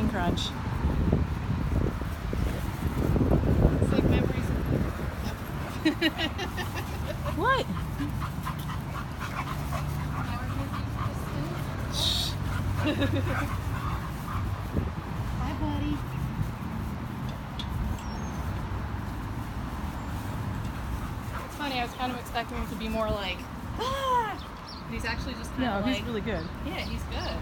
Captain Crunch. It's like memories. What? Hi, buddy. It's funny, I was kind of expecting him to be more like, ah! But he's actually just kind No, of he's like, really good. yeah, he's good.